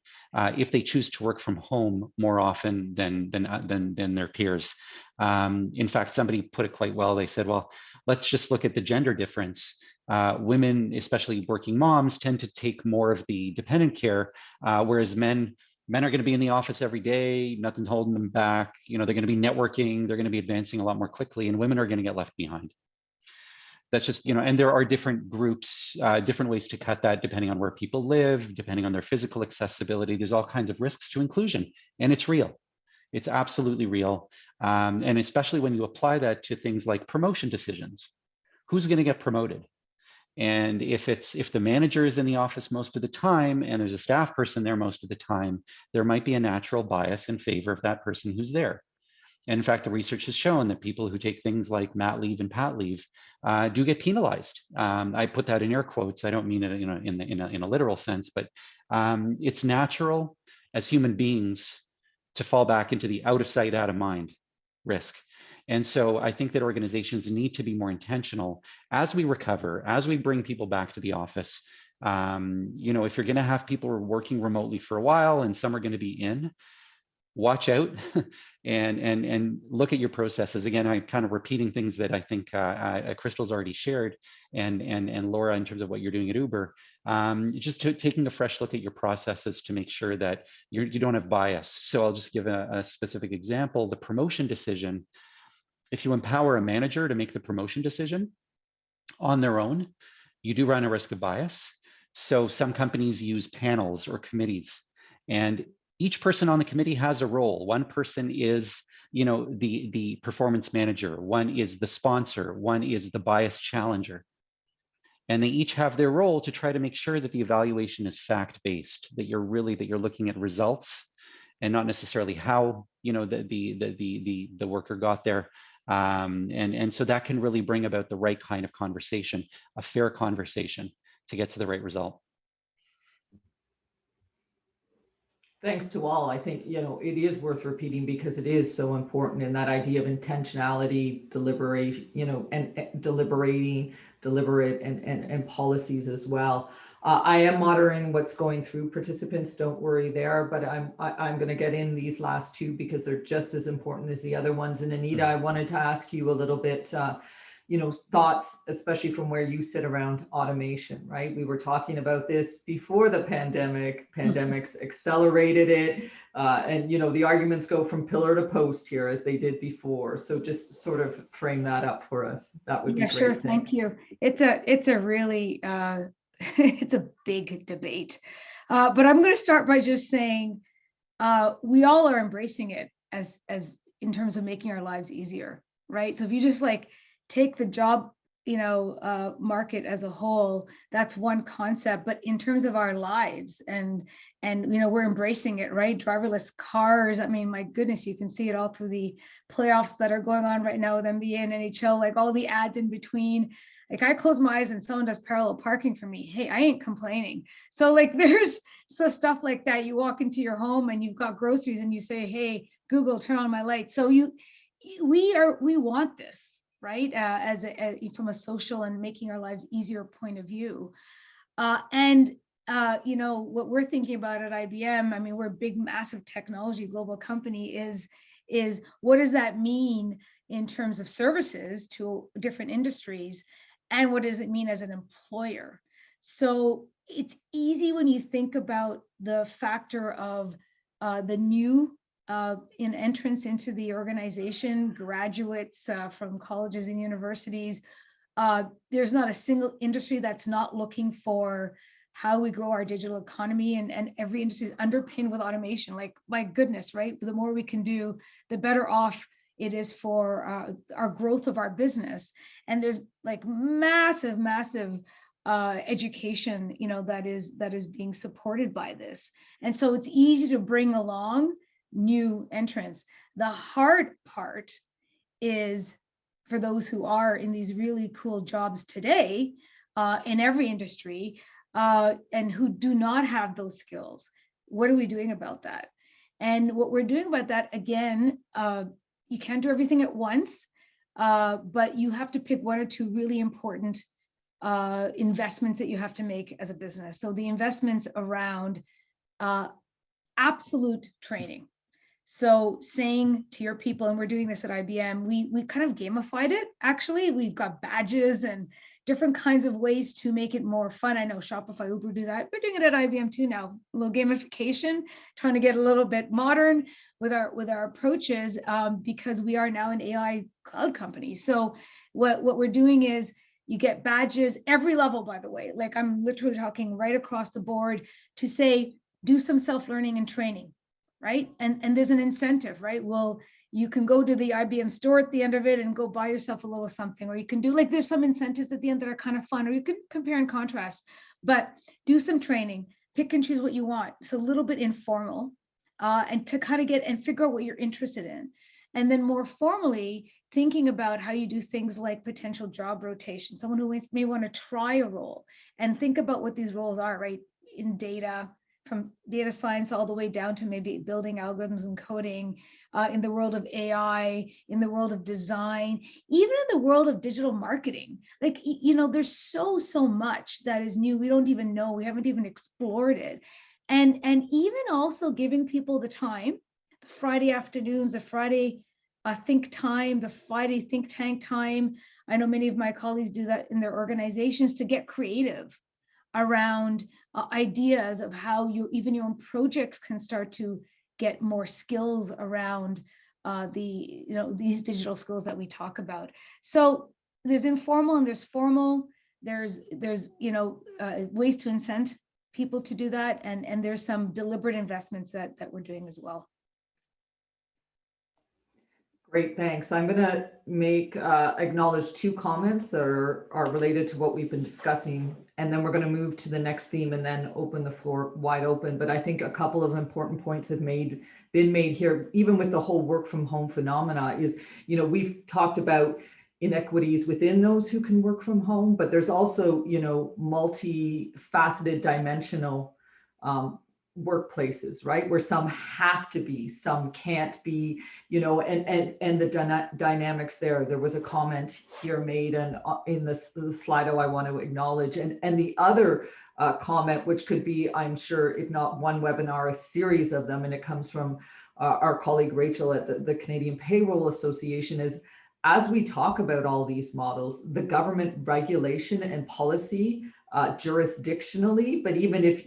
if they choose to work from home more often than their peers. In fact, somebody put it quite well. They said, well, let's just look at the gender difference. Women, especially working moms, tend to take more of the dependent care, whereas men are going to be in the office every day, nothing's holding them back. You know, they're going to be networking, they're going to be advancing a lot more quickly, and women are going to get left behind. That's just, you know, and there are different groups, different ways to cut that depending on where people live, depending on their physical accessibility. There's all kinds of risks to inclusion, and it's real. It's absolutely real. And especially when you apply that to things like promotion decisions. Who's going to get promoted? And if the manager is in the office most of the time and there's a staff person there most of the time, there might be a natural bias in favor of that person who's there. And in fact, the research has shown that people who take things like mat leave and pat leave do get penalized. I put that in air quotes. I don't mean it, you know, in a literal sense, but it's natural as human beings to fall back into the out of sight, out of mind risk. And so I think that organizations need to be more intentional as we recover, as we bring people back to the office. You know, if you're going to have people working remotely for a while and some are going to be in, watch out and look at your processes. Again, I'm kind of repeating things that I think Crystal's already shared, and Laura, in terms of what you're doing at Uber. Just taking a fresh look at your processes to make sure that you don't have bias. So I'll just give a specific example. The promotion decision. If you empower a manager to make the promotion decision on their own, you do run a risk of bias. So some companies use panels or committees, and each person on the committee has a role. One person is, you know, the performance manager, one is the sponsor, one is the bias challenger. And they each have their role to try to make sure that the evaluation is fact-based, that you're looking at results and not necessarily how, you know, the worker got there. And so that can really bring about the right kind of conversation, a fair conversation to get to the right result. Thanks to all. I think, you know, it is worth repeating because it is so important, in that idea of intentionality, deliberation, you know, and deliberate and policies as well. I am monitoring what's going through participants. Don't worry there, but I'm going to get in these last two because they're just as important as the other ones. And Anita, I wanted to ask you a little bit, you know, thoughts, especially from where you sit around automation, right? We were talking about this before the pandemic. Pandemics accelerated it. And, you know, the arguments go from pillar to post here as they did before. So just sort of frame that up for us. That would be great. Sure. Thanks. Thank you. It's a really, it's a big debate. But I'm going to start by just saying, we all are embracing it as in terms of making our lives easier, right? So if you just like take the job, you know, market as a whole, that's one concept. But in terms of our lives, and you know, we're embracing it, right? Driverless cars. I mean, my goodness, you can see it all through the playoffs that are going on right now with NBA and NHL, like all the ads in between. Like I close my eyes and someone does parallel parking for me. Hey, I ain't complaining. So like there's so stuff like that. You walk into your home and you've got groceries and you say, hey, Google, turn on my lights. So we want this, right? From a social and making our lives easier point of view. You know, what we're thinking about at IBM, I mean, we're a big, massive technology global company, is what does that mean in terms of services to different industries? And what does it mean as an employer? So it's easy when you think about the factor of the new in entrance into the organization, graduates from colleges and universities. There's not a single industry that's not looking for how we grow our digital economy, and every industry is underpinned with automation. Like, my goodness, right? The more we can do, the better off it is for our growth of our business. And there's like massive education, you know, that is being supported by this. And so it's easy to bring along new entrants. The hard part is for those who are in these really cool jobs today, in every industry, and who do not have those skills. What are we doing about that? And what we're doing about that, again, you can't do everything at once, but you have to pick one or two really important investments that you have to make as a business. So the investments around absolute training. So saying to your people, and we're doing this at IBM, we kind of gamified it. Actually, we've got badges and different kinds of ways to make it more fun. I know Shopify, Uber do that. We're doing it at IBM too now. A little gamification, trying to get a little bit modern with our approaches, because we are now an AI cloud company. So what we're doing is you get badges every level, by the way. Like I'm literally talking right across the board to say, do some self-learning and training, right? And there's an incentive, right? Well, you can go to the IBM store at the end of it and go buy yourself a little something, or you can do, like, there's some incentives at the end that are kind of fun, or you can compare and contrast, but do some training, pick and choose what you want. So a little bit informal, and to kind of get and figure out what you're interested in. And then more formally, thinking about how you do things like potential job rotation, someone who may want to try a role and think about what these roles are, right? In data, from data science all the way down to maybe building algorithms and coding, in the world of AI, in the world of design, even in the world of digital marketing. Like, you know, there's so much that is new. We don't even know, we haven't even explored it. And even also giving people the time, the Friday afternoons, the Friday think time, the Friday think tank time. I know many of my colleagues do that in their organizations to get creative around ideas of how even your own projects can start to get more skills around these digital skills that we talk about. So there's informal and there's formal. There's ways to incent people to do that, and there's some deliberate investments that we're doing as well. Great, thanks. I'm going to acknowledge two comments that are related to what we've been discussing, and then we're going to move to the next theme and then open the floor wide open. But I think a couple of important points have been made here, even with the whole work from home phenomena, is, we've talked about inequities within those who can work from home, but there's also, multifaceted dimensional workplaces, right? Where some have to be, some can't be, and the dynamics there. There was a comment here made, and in the Slido I want to acknowledge, and the other comment, which could be, I'm sure, if not one webinar, a series of them, and it comes from our colleague Rachel at the Canadian Payroll Association, is as we talk about all these models, the government regulation and policy jurisdictionally, but even if,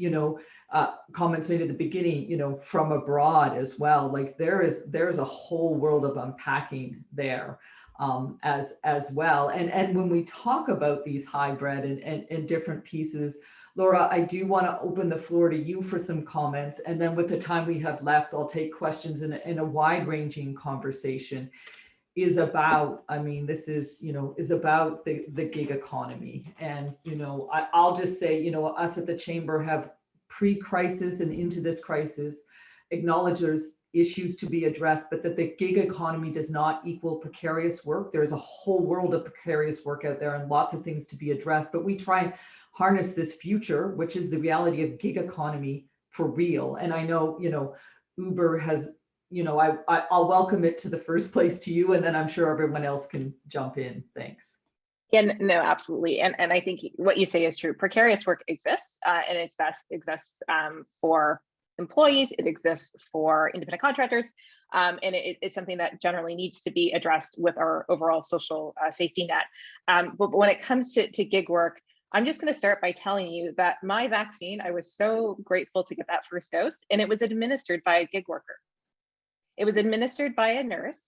comments made at the beginning, from abroad as well, like there's a whole world of unpacking there as well. And when we talk about these hybrid and different pieces, Laura, I do want to open the floor to you for some comments. And then with the time we have left, I'll take questions in a wide ranging conversation. Is about, is about the gig economy. And, I'll just say, us at the Chamber have pre-crisis and into this crisis acknowledge there's issues to be addressed, but that the gig economy does not equal precarious work. There's a whole world of precarious work out there and lots of things to be addressed, but we try and harness this future, which is the reality of gig economy for real. And I know, Uber has, I'll welcome it to the first place to you, and then I'm sure everyone else can jump in. Thanks. Yeah, no, absolutely. And I think what you say is true. Precarious work exists, and it exists for employees, it exists for independent contractors, and it's something that generally needs to be addressed with our overall social safety net. But when it comes to gig work, I'm just going to start by telling you that my vaccine, I was so grateful to get that first dose, and it was administered by a gig worker. It was administered by a nurse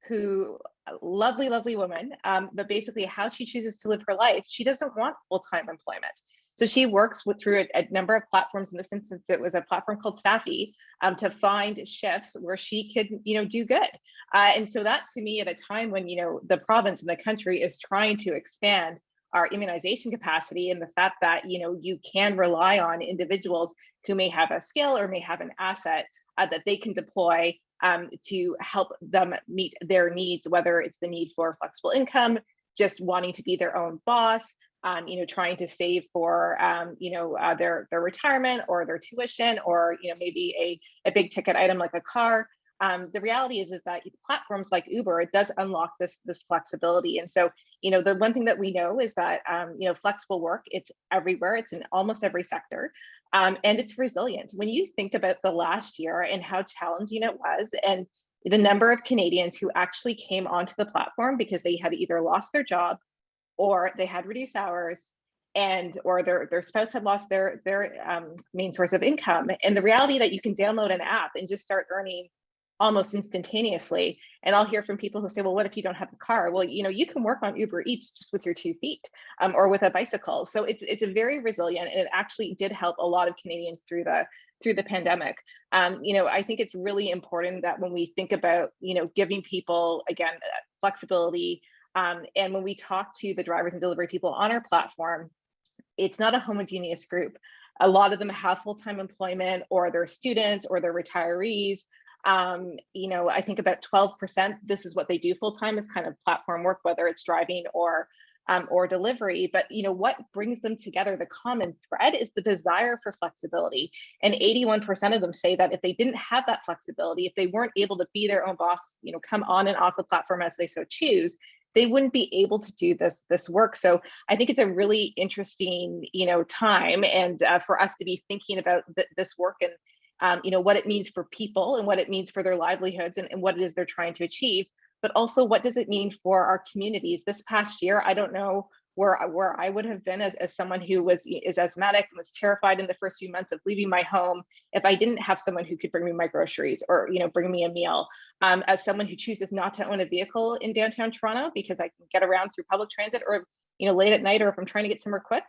who, lovely, lovely woman, but basically how she chooses to live her life, she doesn't want full-time employment. So she works through a number of platforms. In this instance, it was a platform called Staffy, to find shifts where she could, do good. And so that, to me, at a time when, the province and the country is trying to expand our immunization capacity, and the fact that, you can rely on individuals who may have a skill or may have an asset that they can deploy to help them meet their needs, whether it's the need for flexible income, just wanting to be their own boss, trying to save for, their retirement or their tuition, or, maybe a big ticket item like a car. the reality is that platforms like Uber, it does unlock this flexibility. And so, the one thing that we know is that, flexible work, it's everywhere, it's in almost every sector, and it's resilient. When you think about the last year and how challenging it was, and the number of Canadians who actually came onto the platform because they had either lost their job or they had reduced hours, and or their spouse had lost their main source of income, and the reality that you can download an app and just start earning almost instantaneously. And I'll hear from people who say, well, what if you don't have a car? Well, you can work on Uber Eats just with your 2 feet, or with a bicycle. So it's a very resilient, and it actually did help a lot of Canadians through the pandemic. I think it's really important that when we think about, giving people, again, flexibility, and when we talk to the drivers and delivery people on our platform, it's not a homogeneous group. A lot of them have full-time employment, or they're students, or they're retirees. I think about 12%, this is what they do full-time, is kind of platform work, whether it's driving or delivery. But what brings them together, the common thread, is the desire for flexibility. And 81% of them say that if they didn't have that flexibility, if they weren't able to be their own boss, come on and off the platform as they so choose, they wouldn't be able to do this work. So I think it's a really interesting, time, and for us to be thinking about this work, and what it means for people, and what it means for their livelihoods, and what it is they're trying to achieve, but also what does it mean for our communities. This past year, I don't know where I would have been as someone who is asthmatic and was terrified in the first few months of leaving my home, if I didn't have someone who could bring me my groceries, or bring me a meal. As someone who chooses not to own a vehicle in downtown Toronto because I can get around through public transit, or late at night, or if I'm trying to get somewhere quick,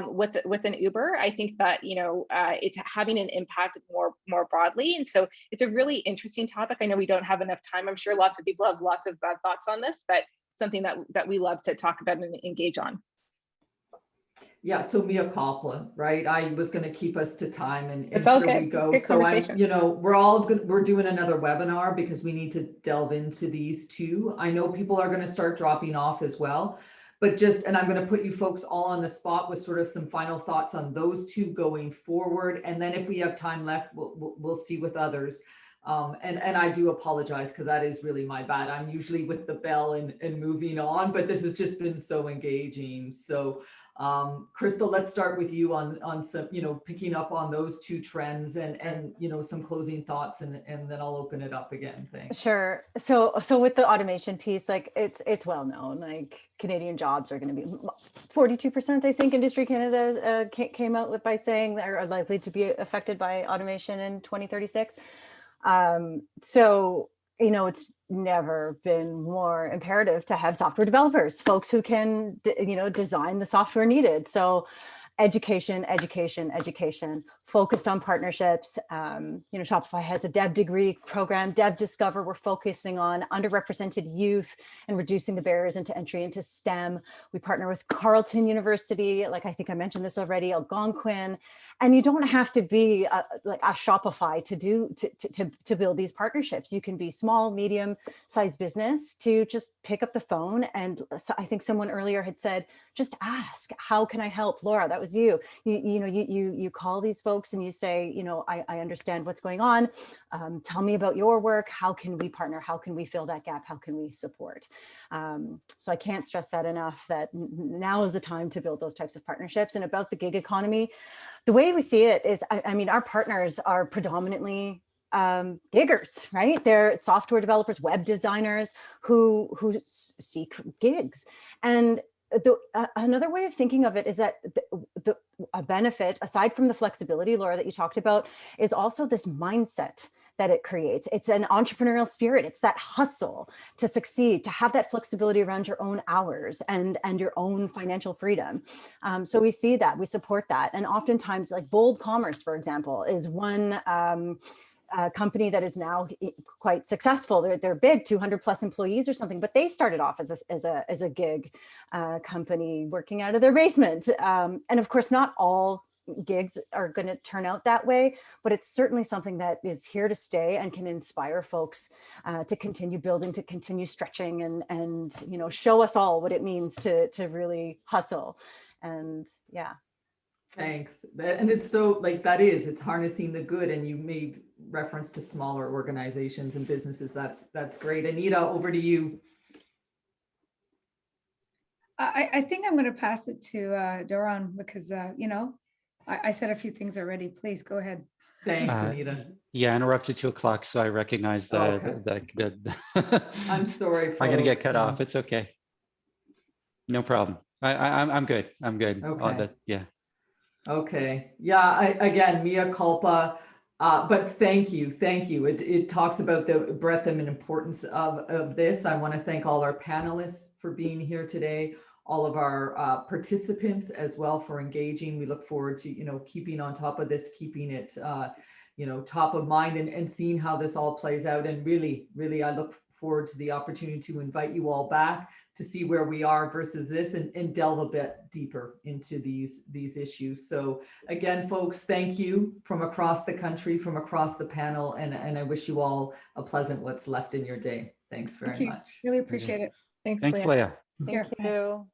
with an Uber, I think that it's having an impact more broadly. And so it's a really interesting topic. I know we don't have enough time. I'm sure lots of people have lots of thoughts on this, but something that we love to talk about and engage on. Yeah, so Mia Coppola, right? I was going to keep us to time, and It's all here good. we go. It's a So good conversation. we're doing another webinar because we need to delve into these too. I know people are going to start dropping off as well, but and I'm going to put you folks all on the spot with sort of some final thoughts on those two going forward. And then if we have time left, we'll see with others. And I do apologize, because that is really my bad. I'm usually with the bell and moving on, but this has just been so engaging. So Crystal, let's start with you on some, picking up on those two trends, and some closing thoughts, and then I'll open it up again. Thanks. Sure. So with the automation piece, like it's well known, like Canadian jobs are going to be 42%, I think Industry Canada came out by saying that are likely to be affected by automation in 2036. So, it's never been more imperative to have software developers, folks who can, design the software needed. So education, focused on partnerships. Shopify has a dev degree program, Dev Discover. We're focusing on underrepresented youth and reducing the barriers into entry into STEM. We partner with Carleton University, like I think I mentioned this already, Algonquin. And you don't have to be like a Shopify to build these partnerships. You can be small, medium-sized business to just pick up the phone. And so I think someone earlier had said, just ask, how can I help? Laura, that was you. You call these folks and you say, I understand what's going on. Tell me about your work. How can we partner? How can we fill that gap? How can we support? So I can't stress that enough, that now is the time to build those types of partnerships. And about the gig economy, the way we see it is, our partners are predominantly giggers, right? They're software developers, web designers who seek gigs. And another way of thinking of it is that a benefit, aside from the flexibility, Laura, that you talked about, is also this mindset that it creates. It's an entrepreneurial spirit. It's that hustle to succeed, to have that flexibility around your own hours and your own financial freedom. So we see that, we support that. And oftentimes, like Bold Commerce, for example, is one company that is now quite successful. They're big, 200 plus employees or something, but they started off as a gig company working out of their basement. And of course, not all gigs are going to turn out that way, but it's certainly something that is here to stay and can inspire folks to continue building, to continue stretching, and show us all what it means to really hustle. And yeah. Thanks. And it's so like it's harnessing the good, and you made reference to smaller organizations and businesses. That's great. Anita, over to you. I think I'm going to pass it to Duron because, I said a few things already. Please go ahead. Thanks, Anita. Yeah, I interrupted 2 o'clock, so I recognize I'm sorry, folks. I'm gonna get cut off. It's okay. No problem. I'm good. I'm good. Okay. Yeah. Okay. Yeah. Again, mea culpa. But thank you. It talks about the breadth and importance of this. I want to thank all our panelists for being here today, all of our participants as well for engaging. We look forward to, keeping on top of this, keeping it, top of mind and seeing how this all plays out. And really, I look forward to the opportunity to invite you all back to see where we are versus this and delve a bit deeper into these issues. So again, folks, thank you from across the country, from across the panel, and I wish you all a pleasant what's left in your day. Thanks very much. Really appreciate it. Thanks, Thanks, Leah. Leah. Thank you.